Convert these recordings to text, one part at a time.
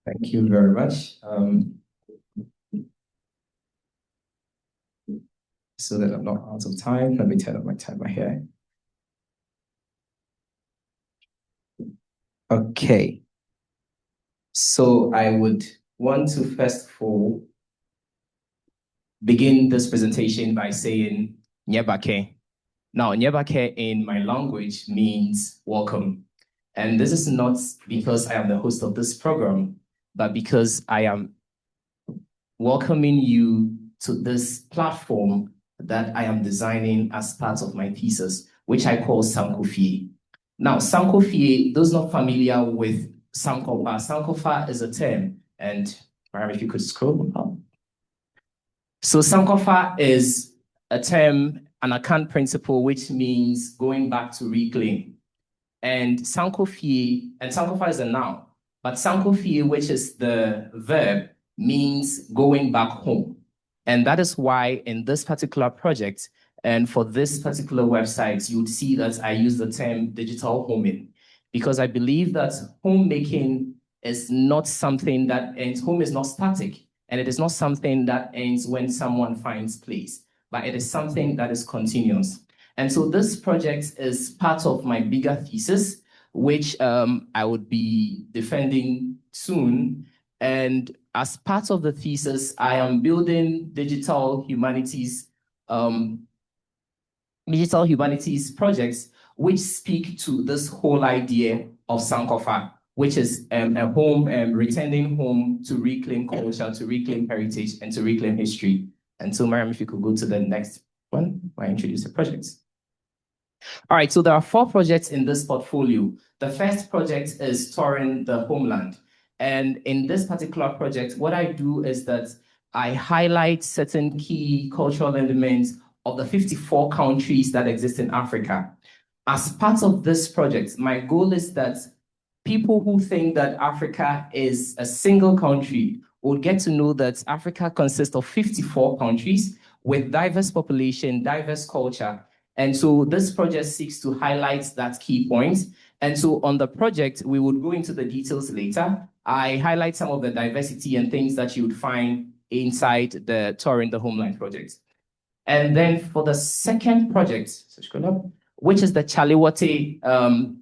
Thank you very much. So that I'm not out of time, let me turn on my timer here. Okay. So I would want to first of all begin this presentation by saying Nyebake. Now, Nyebake in my language means welcome. And this is not because I am the host of this program, but because I am welcoming you to this platform that I am designing as part of my thesis, which I call Sankofi. Now, Sankofi, those not familiar with Sankofa, Sankofa is a term, and if you could scroll up. So Sankofa is a term, an account principle, which means going back to reclaim. And Sankofa is a noun, but Sankofi, which is the verb, means going back home. And that is why in this particular project, and for this particular website, you would see that I use the term digital homing, because I believe that homemaking is not something that ends. Home is not static, and it is not something that ends when someone finds place, but it is something that is continuous. And so this project is part of my bigger thesis, which I would be defending soon. And as part of the thesis, I am building digital humanities projects which speak to this whole idea of Sankofa, which is a home, returning home to reclaim culture, to reclaim heritage, and to reclaim history. And so, Mariam, if you could go to the next one, I introduce the projects. All right, so there are 4 projects in this portfolio. The first project is Touring the Homeland. And in this particular project, what I do is that I highlight certain key cultural elements of the 54 countries that exist in Africa. As part of this project, my goal is that people who think that Africa is a single country will get to know that Africa consists of 54 countries with diverse population, diverse culture. And so this project seeks to highlight that key point. And so on the project, we would go into the details later. I highlight some of the diversity and things that you would find inside the Touring the Homeland project. And then for the second project, which is the Chaliwate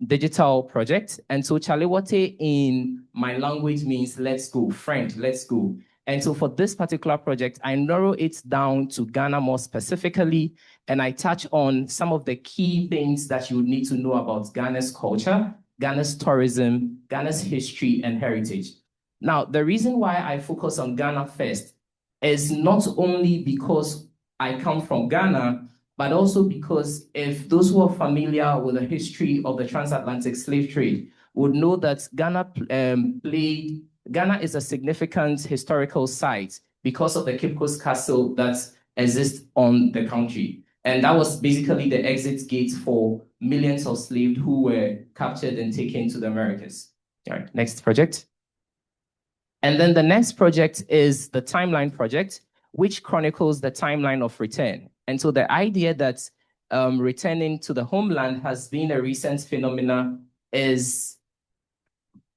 digital project. And so Chaliwate in my language means let's go, friend, let's go. And so for this particular project, I narrow it down to Ghana more specifically, and I touch on some of the key things that you would need to know about Ghana's culture, Ghana's tourism, Ghana's history and heritage. Now, the reason why I focus on Ghana first is not only because I come from Ghana, but also because if those who are familiar with the history of the transatlantic slave trade would know that Ghana is a significant historical site because of the Cape Coast Castle that exists on the country. And that was basically the exit gate for millions of slaves who were captured and taken to the Americas. All right, next project. And then the next project is the Timeline Project, which chronicles the timeline of return. And so the idea that returning to the homeland has been a recent phenomenon is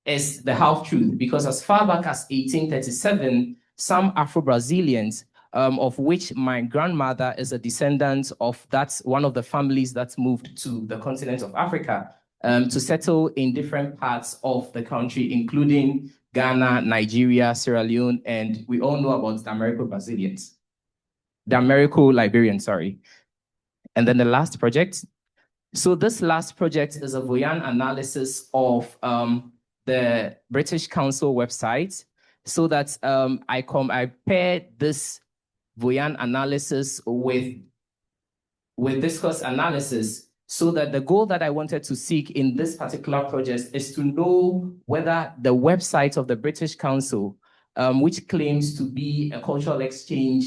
the half-truth, because as far back as 1837, some Afro-Brazilians, of which my grandmother is a descendant of one of the families that moved to the continent of Africa to settle in different parts of the country, including Ghana, Nigeria, Sierra Leone, and we all know about the Americo-Liberians, sorry. And then the last project. So this last project is a Voyan analysis of the British Council website, so that I pair this Voyan analysis with discourse analysis, so that the goal that I wanted to seek in this particular project is to know whether the website of the British Council, which claims to be a cultural exchange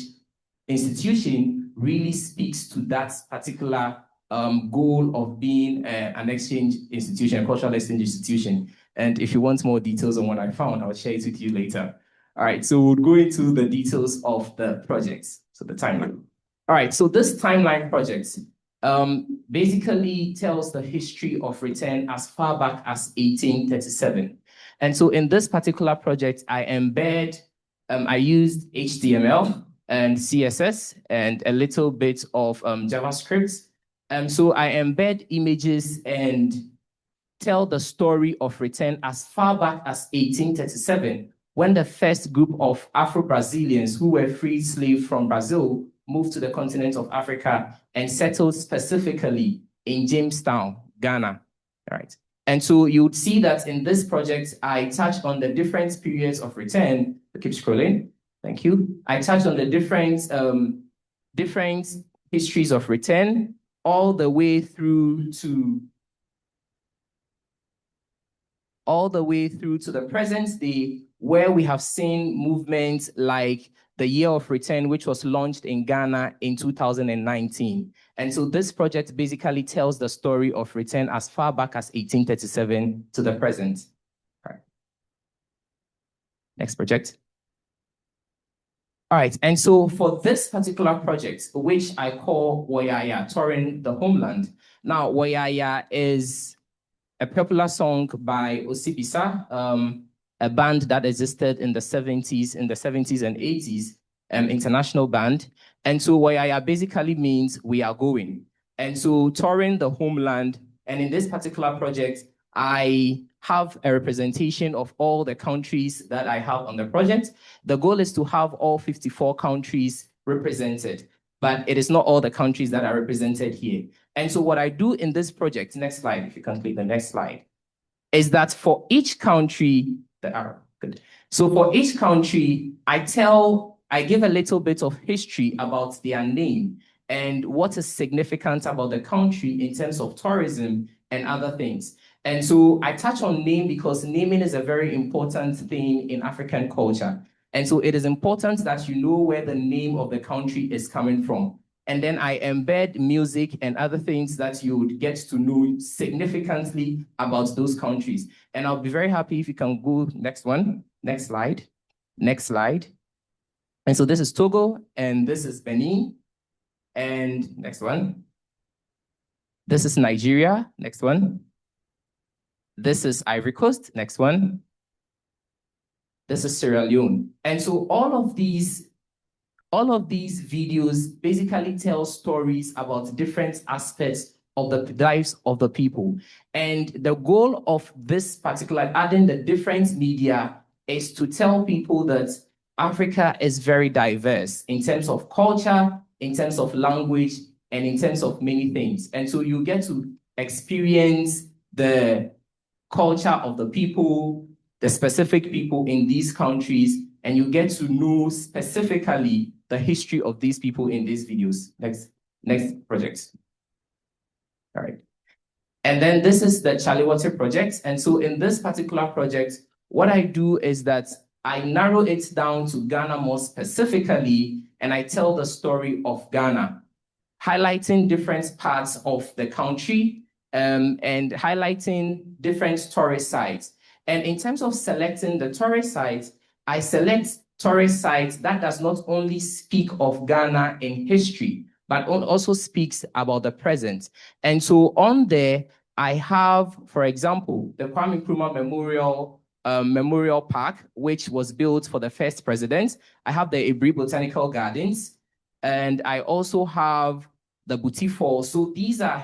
institution, really speaks to that particular goal of being an exchange institution, a cultural exchange institution. And if you want more details on what I found, I'll share it with you later. All right, so we'll go into the details of the projects, so the timeline. All right, so this timeline project basically tells the history of return as far back as 1837. And so in this particular project, I used HTML and CSS and a little bit of JavaScript. So I embed images and tell the story of return as far back as 1837, when the first group of Afro-Brazilians who were freed slaves from Brazil moved to the continent of Africa and settled specifically in Jamestown, Ghana. All right. And so you would see that in this project, I touch on the different periods of return. Keep scrolling. Thank you. I touched on the different histories of return all the way through to the present day, where we have seen movements like the Year of Return, which was launched in Ghana in 2019. And so this project basically tells the story of return as far back as 1837 to the present. All right. Next project. All right, and so for this particular project, which I call Woyaya, Touring the Homeland. Now, Woyaya is a popular song by Osibisa, a band that existed in the 70s and 80s, international band. And so Woyaya basically means we are going. And so touring the homeland, and in this particular project, I have a representation of all the countries that I have on the project. The goal is to have all 54 countries represented, but it is not all the countries that are represented here. And so what I do in this project, next slide, if you can click the next slide, is that for each country, the arrow, good. So for each country, I give a little bit of history about their name and what is significant about the country in terms of tourism and other things. And so I touch on name because naming is a very important thing in African culture. And so it is important that you know where the name of the country is coming from. And then I embed music and other things that you would get to know significantly about those countries. And I'll be very happy if you can go next one, next slide, next slide. And so this is Togo, and this is Benin, and next one. This is Nigeria, next one. This is Ivory Coast, next one. This is Sierra Leone. And so all of these videos basically tell stories about different aspects of the lives of the people. And the goal of this particular, adding the different media, is to tell people that Africa is very diverse in terms of culture, in terms of language, and in terms of many things. And so you get to experience the culture of the people, the specific people in these countries, and you get to know specifically the history of these people in these videos. Next project. All right. And then this is the Chaliwate project. And so in this particular project, what I do is that I narrow it down to Ghana more specifically, and I tell the story of Ghana, highlighting different parts of the country, and highlighting different tourist sites. And in terms of selecting the tourist sites, I select tourist sites that does not only speak of Ghana in history, but also speaks about the present. And so on there, I have, for example, the Kwame Nkrumah Memorial Park, which was built for the first president. I have the Ebri Botanical Gardens, and I also have the Buti Falls. So these are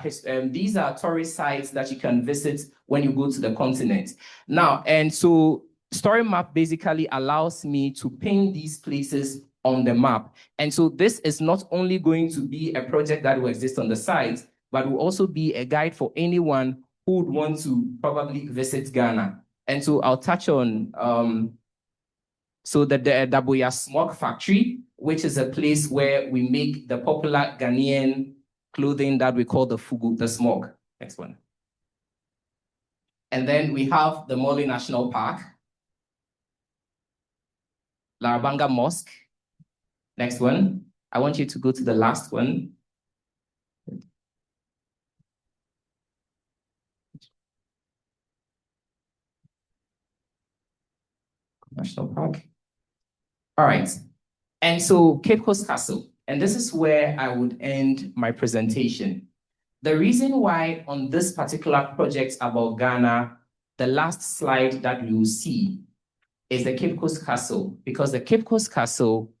tourist sites that you can visit when you go to the continent. Now, and so Story Map basically allows me to pin these places on the map. And so this is not only going to be a project that will exist on the site, but will also be a guide for anyone who would want to probably visit Ghana. And so I'll touch on the Daboya Smoke Factory, which is a place where we make the popular Ghanaian clothing that we call the fugu, the smoke. Next one. And then we have the Mole National Park, Larabanga Mosque. Next one. I want you to go to the last one. National Park. All right. And so Cape Coast Castle, and this is where I would end my presentation. The reason why on this particular project about Ghana, the last slide that you will see is the Cape Coast Castle, because the Cape Coast Castle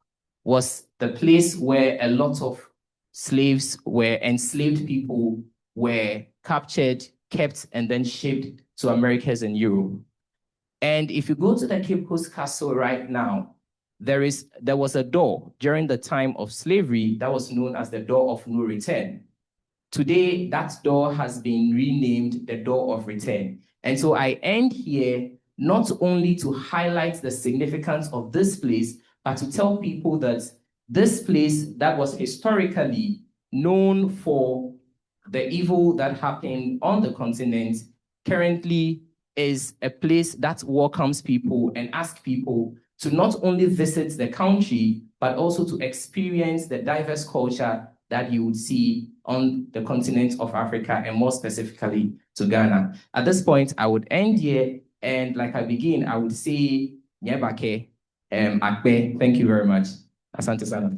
was the place where a lot of slaves were enslaved people were captured, kept, and then shipped to Americas and Europe. And if you go to the Cape Coast Castle right now, there was a door during the time of slavery that was known as the Door of No Return. Today, that door has been renamed the Door of Return. And so I end here not only to highlight the significance of this place, but to tell people that this place that was historically known for the evil that happened on the continent currently is a place that welcomes people and asks people to not only visit the country, but also to experience the diverse culture that you would see on the continent of Africa, and more specifically to Ghana. At this point, I would end here, and like I begin, I would say, Nyebake, Akbe, thank you very much. Asante sana.